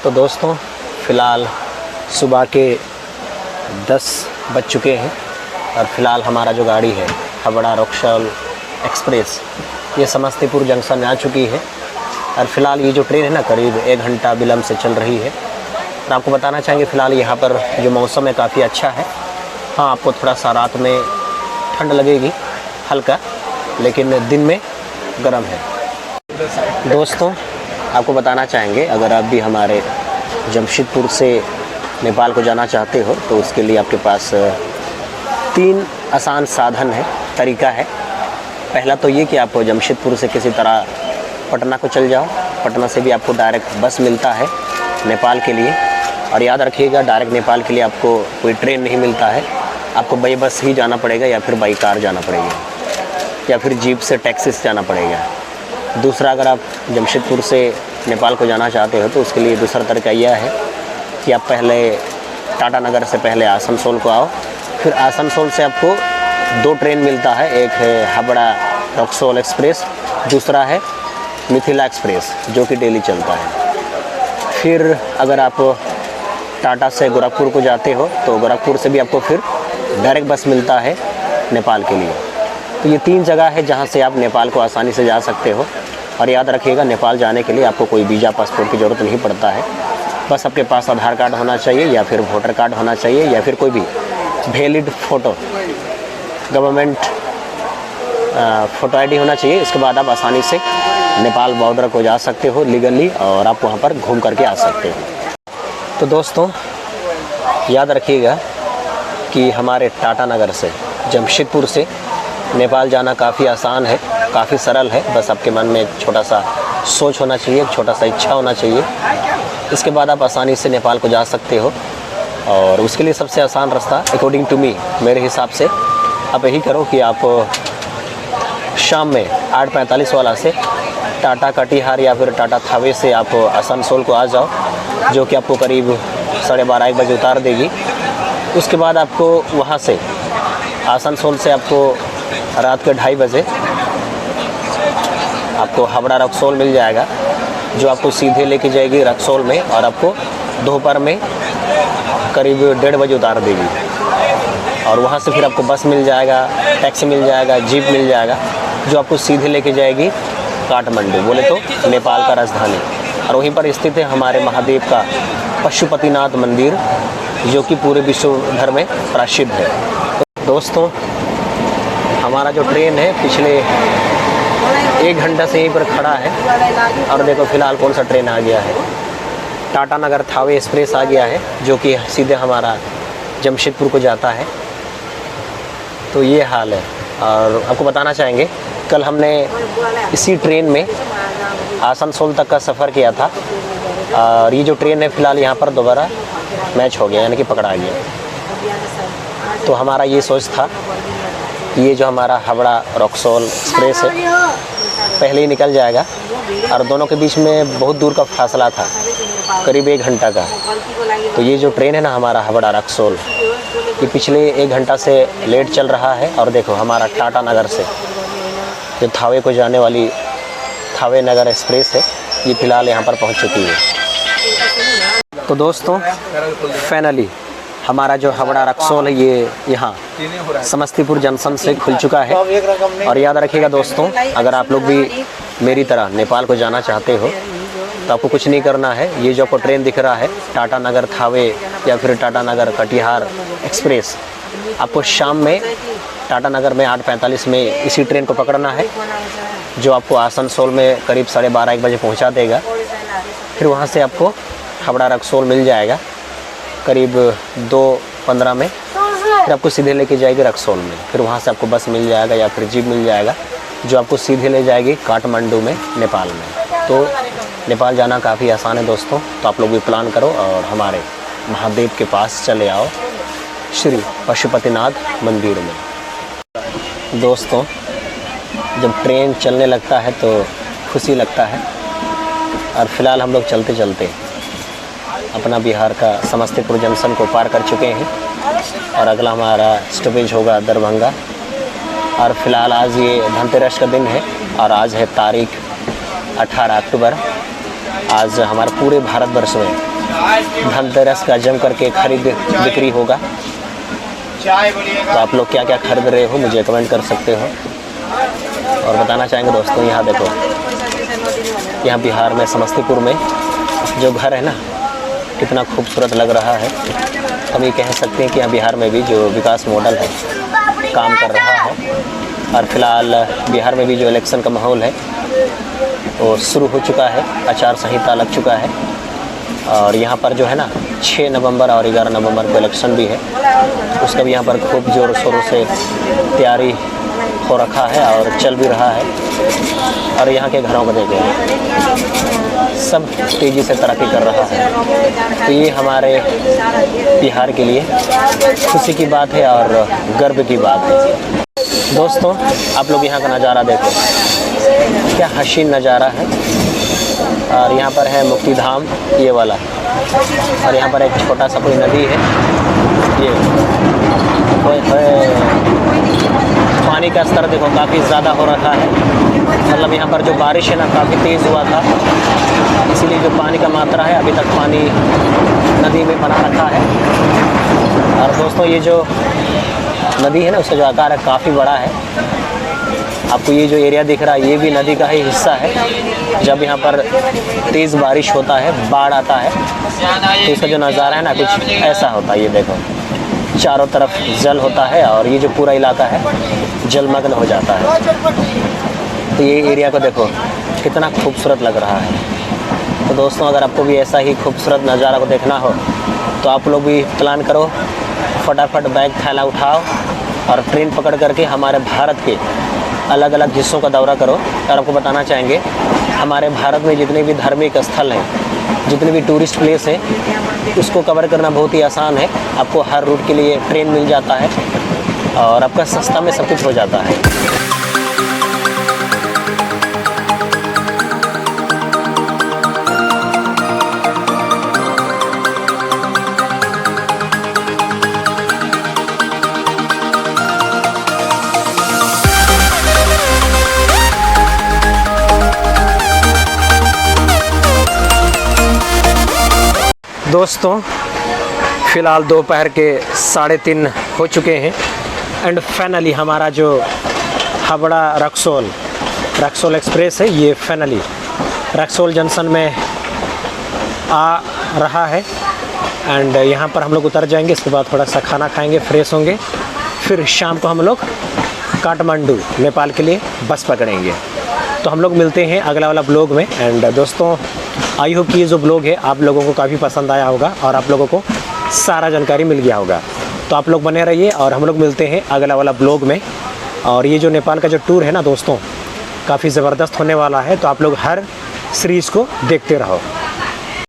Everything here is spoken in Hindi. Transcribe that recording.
तो दोस्तों फ़िलहाल सुबह के 10 बज चुके हैं और फ़िलहाल हमारा जो गाड़ी है हावड़ा रक्सौल एक्सप्रेस ये समस्तीपुर जंक्शन में आ चुकी है। और फ़िलहाल ये जो ट्रेन है ना करीब 1 घंटा विलम्ब से चल रही है। और आपको बताना चाहेंगे फ़िलहाल यहाँ पर जो मौसम है काफ़ी अच्छा है। हाँ, आपको थोड़ा सा रात में ठंड लगेगी हल्का, लेकिन दिन में गर्म है। दोस्तों आपको बताना चाहेंगे अगर आप भी हमारे जमशेदपुर से नेपाल को जाना चाहते हो तो उसके लिए आपके पास 3 आसान साधन है, तरीका है। पहला तो ये कि आप जमशेदपुर से किसी तरह पटना को चल जाओ। पटना से भी आपको डायरेक्ट बस मिलता है नेपाल के लिए। और याद रखिएगा डायरेक्ट नेपाल के लिए आपको कोई ट्रेन नहीं मिलता है, आपको बाई बस ही जाना पड़ेगा या फिर बाई कार जाना पड़ेगा या फिर जीप से टैक्सी से जाना पड़ेगा। दूसरा, अगर आप जमशेदपुर से नेपाल को जाना चाहते हो तो उसके लिए दूसरा तरीका यह है कि आप पहले टाटा नगर से पहले आसनसोल को आओ। फिर आसनसोल से आपको 2 ट्रेन मिलता है, एक है हावड़ा रक्सौल एक्सप्रेस, दूसरा है मिथिला एक्सप्रेस जो कि डेली चलता है। फिर अगर आप टाटा से गोरखपुर को जाते हो तो गोरखपुर से भी आपको फिर डायरेक्ट बस मिलता है नेपाल के लिए। तो ये 3 जगह है जहाँ से आप नेपाल को आसानी से जा सकते हो। और याद रखिएगा नेपाल जाने के लिए आपको कोई वीज़ा पासपोर्ट की ज़रूरत नहीं पड़ता है। बस आपके पास आधार कार्ड होना चाहिए या फिर वोटर कार्ड होना चाहिए या फिर कोई भी valid photo, government photo ID होना चाहिए। इसके बाद आप आसानी से नेपाल बॉर्डर को जा सकते हो लीगली और आप वहाँ पर घूम करके आ सकते हो। तो दोस्तों याद रखिएगा कि हमारे टाटा नगर से जमशेदपुर से नेपाल जाना काफ़ी आसान है, काफ़ी सरल है। बस आपके मन में एक छोटा सा सोच होना चाहिए, एक छोटा सा इच्छा होना चाहिए। इसके बाद आप आसानी से नेपाल को जा सकते हो। और उसके लिए सबसे आसान रास्ता अकॉर्डिंग टू मी, मेरे हिसाब से आप यही करो कि आप शाम में 8:45 वाला से टाटा कटिहार या फिर टाटा थावे से आप आसनसोल को आ जाओ, जो कि आपको करीब 12:30 1 बजे उतार देगी। उसके बाद आपको वहाँ से आसनसोल से आपको रात के 2:30 बजे आपको हावड़ा रक्सौल मिल जाएगा, जो आपको सीधे लेके जाएगी रक्सौल में और आपको दोपहर में करीब 1:30 बजे उतार देगी। और वहाँ से फिर आपको बस मिल जाएगा, टैक्सी मिल जाएगा, जीप मिल जाएगा, जो आपको सीधे लेके जाएगी काठमांडू, बोले तो नेपाल का राजधानी। और वहीं पर स्थित है हमारे महादेव का पशुपतिनाथ मंदिर, जो कि पूरे विश्व भर में प्रसिद्ध है। तो दोस्तों हमारा जो ट्रेन है पिछले 1 घंटा से यहीं पर खड़ा है। और देखो फ़िलहाल कौन सा ट्रेन आ गया है, टाटा नगर थावे एक्सप्रेस आ गया है, जो कि सीधे हमारा जमशेदपुर को जाता है। तो ये हाल है। और आपको बताना चाहेंगे कल हमने इसी ट्रेन में आसनसोल तक का सफ़र किया था। और ये जो ट्रेन है फ़िलहाल यहाँ पर दोबारा मैच हो गया, यानी कि पकड़ा गया। तो हमारा ये सोच था ये जो हमारा हावड़ा रक्सौल एक्सप्रेस है पहले ही निकल जाएगा। और दोनों के बीच में बहुत दूर का फासला था, करीब 1 घंटा का। तो ये जो ट्रेन है ना हमारा हावड़ा रक्सौल, ये पिछले 1 घंटा से लेट चल रहा है। और देखो हमारा टाटा नगर से जो थावे को जाने वाली थावे नगर एक्सप्रेस है, ये फ़िलहाल यहाँ पर पहुँच चुकी है। तो दोस्तों फाइनली हमारा जो हावड़ा रक्सौल है ये यहाँ समस्तीपुर जंक्शन से खुल चुका है। और याद रखिएगा दोस्तों, अगर आप लोग भी मेरी तरह नेपाल को जाना चाहते हो तो आपको कुछ नहीं करना है। ये जो आपको ट्रेन दिख रहा है टाटा नगर थावे या फिर टाटा नगर कटिहार एक्सप्रेस, आपको शाम में टाटा नगर में 8:45 में इसी ट्रेन को पकड़ना है, जो आपको आसनसोल में करीब 12:30 1 बजे पहुँचा देगा। फिर वहाँ से आपको हावड़ा रक्सौल मिल जाएगा करीब 2:15 में। फिर आपको सीधे लेके जाएगी रक्सौल में। फिर वहाँ से आपको बस मिल जाएगा या फिर जीप मिल जाएगा, जो आपको सीधे ले जाएगी काठमांडू में, नेपाल में। तो नेपाल जाना काफ़ी आसान है दोस्तों। तो आप लोग भी प्लान करो और हमारे महादेव के पास चले आओ, श्री पशुपतिनाथ मंदिर में। दोस्तों जब ट्रेन चलने लगता है तो खुशी लगता है। और फिलहाल हम लोग चलते चलते अपना बिहार का समस्तीपुर जंक्शन को पार कर चुके हैं। और अगला हमारा स्टॉपेज होगा दरभंगा। और फिलहाल आज ये धनतेरस का दिन है और आज है तारीख 18 अक्टूबर। आज हमारे पूरे भारतवर्ष में धनतेरस का जम करके खरीद बिक्री होगा। तो आप लोग क्या क्या खरीद रहे हो मुझे कमेंट कर सकते हो और बताना चाहेंगे दोस्तों। यहाँ देखो, यहाँ बिहार में समस्तीपुर में जो घर है ना, कितना खूबसूरत लग रहा है। हम ये कह सकते हैं कि यहाँ बिहार में भी जो विकास मॉडल है काम कर रहा है। और फिलहाल बिहार में भी जो इलेक्शन का माहौल है वो शुरू हो चुका है, आचार संहिता लग चुका है। और यहाँ पर जो है ना 6 नवंबर और 11 नवंबर को इलेक्शन भी है, उसका भी यहाँ पर खूब ज़ोर शोरों से तैयारी हो रखा है और चल भी रहा है। और यहाँ के घरों को देखें, सब तेज़ी से तरक्की कर रहा है। तो ये हमारे बिहार के लिए खुशी की बात है और गर्व की बात है। दोस्तों आप लोग यहाँ का नज़ारा देखो, क्या हसीन नज़ारा है। और यहाँ पर है मुक्ति धाम ये वाला, और यहाँ पर एक छोटा सा कोई नदी है, ये पानी का स्तर देखो काफ़ी ज़्यादा हो रखा है। मतलब यहाँ पर जो बारिश है ना काफ़ी तेज़ हुआ था, इसीलिए जो पानी का मात्रा है अभी तक पानी नदी में बना रखा है। और दोस्तों ये जो नदी है ना उसका जो आकार है काफ़ी बड़ा है। आपको ये जो एरिया दिख रहा है ये भी नदी का ही हिस्सा है। जब यहाँ पर तेज़ बारिश होता है, बाढ़ आता है, तो इसका जो नज़ारा है ना कुछ ऐसा होता है। ये देखो चारों तरफ जल होता है और ये जो पूरा इलाका है जलमग्न हो जाता है। तो ये एरिया को देखो कितना खूबसूरत लग रहा है। तो दोस्तों अगर आपको भी ऐसा ही खूबसूरत नज़ारा को देखना हो तो आप लोग भी प्लान करो, फटाफट बैग थैला उठाओ और ट्रेन पकड़ करके हमारे भारत के अलग अलग हिस्सों का दौरा करो। और आपको बताना चाहेंगे हमारे भारत में जितने भी धार्मिक स्थल हैं, जितने भी टूरिस्ट प्लेस हैं, उसको कवर करना बहुत ही आसान है। आपको हर रूट के लिए ट्रेन मिल जाता है और आपका सस्ता में सब कुछ हो जाता है। दोस्तों फ़िलहाल दोपहर के 3:30 हो चुके हैं एंड फाइनली हमारा जो हावड़ा रक्सौल एक्सप्रेस है ये फाइनली रक्सौल जंक्शन में आ रहा है। एंड यहाँ पर हम लोग उतर जाएंगे, इसके बाद थोड़ा सा खाना खाएंगे, फ्रेश होंगे, फिर शाम को हम लोग काठमांडू नेपाल के लिए बस पकड़ेंगे। तो हम लोग मिलते हैं अगला वाला ब्लॉग में। एंड दोस्तों आई होप कि ये जो ब्लॉग है आप लोगों को काफ़ी पसंद आया होगा और आप लोगों को सारा जानकारी मिल गया होगा। तो आप लोग बने रहिए और हम लोग मिलते हैं अगला वाला ब्लॉग में। और ये जो नेपाल का जो टूर है ना दोस्तों काफ़ी ज़बरदस्त होने वाला है, तो आप लोग हर सीरीज़ को देखते रहो।